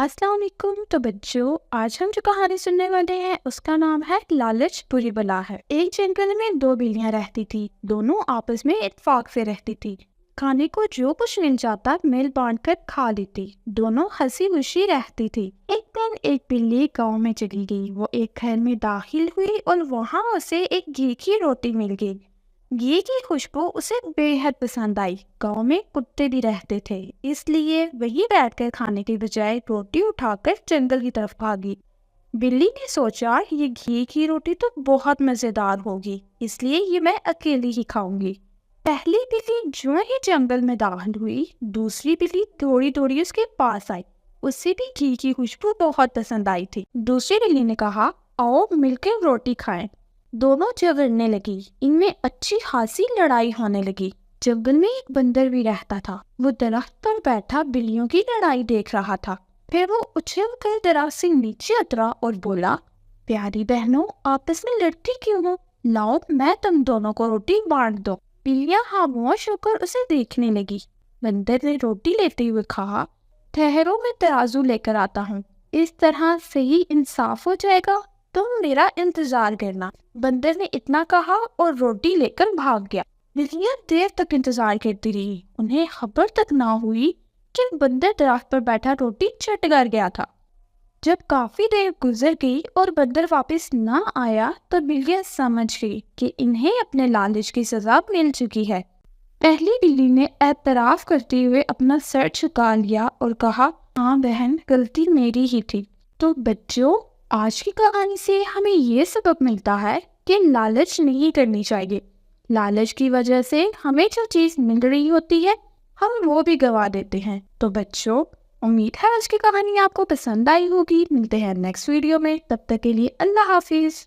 अस्सलाम वालेकुम। तो बच्चों, आज हम जो कहानी सुनने वाले हैं उसका नाम है लालच बुरी बला है। एक जंगल में दो बिल्लियां रहती थी। दोनों आपस में इत्तेफाक से रहती थी। खाने को जो कुछ मिल जाता मिल बांट कर खा लेती। दोनों हंसी खुशी रहती थी। एक दिन एक बिल्ली गांव में चली गई। वो एक घर में दाखिल हुई और वहां उसे एक घी की रोटी मिल गई। घी की खुशबू उसे बेहद पसंद आई। गांव में कुत्ते भी रहते थे, इसलिए वही बैठकर खाने के बजाय रोटी उठाकर जंगल की तरफ भागी। बिल्ली ने सोचा ये घी की रोटी तो बहुत मजेदार होगी, इसलिए ये मैं अकेली ही खाऊंगी। पहली बिल्ली जो ही जंगल में दाखिल हुई, दूसरी बिल्ली थोड़ी थोड़ी उसके पास आई। उसे भी घी की खुशबू बहुत पसंद आई थी। दूसरी बिल्ली ने कहा, आओ मिलकर रोटी खाएं। दोनों झगड़ने लगी। इनमें अच्छी खासी लड़ाई होने लगी। जंगल में एक बंदर भी रहता था। वो दरख्त पर बैठा बिल्लियों की लड़ाई देख रहा था। फिर वो उछल कर दरख्त से नीचे उतरा और बोला, प्यारी बहनों, आपस में लड़ती क्यों हो? लाओ मैं तुम दोनों को रोटी बांट दो। बिल्लियां खामोश होकर उसे देखने लगी। बंदर ने रोटी लेते हुए कहा, ठहरो मैं तराजू लेकर आता हूँ। इस तरह सही इंसाफ हो जाएगा। तुम मेरा इंतजार करना। बंदर ने इतना कहा और रोटी लेकर भाग गया। बिल्लियां देर तक इंतजार करती रही। उन्हें खबर तक ना हुई कि बंदर दरख्त पर बैठा रोटी चट कर गया था। जब काफी देर गुजर गई और बंदर वापस ना आया तो बिल्लियां समझ गई कि इन्हें अपने लालच की सजा मिल चुकी है। पहली बिल्ली ने एतराफ करते हुए अपना सर झुका लिया और कहा, हाँ बहन, गलती मेरी ही थी। तो बच्चों, आज की कहानी से हमें ये सबक मिलता है कि लालच नहीं करनी चाहिए। लालच की वजह से हमें जो चीज़ मिल रही होती है हम वो भी गवा देते हैं। तो बच्चों, उम्मीद है आज की कहानी आपको पसंद आई होगी। मिलते हैं नेक्स्ट वीडियो में, तब तक के लिए अल्लाह हाफिज।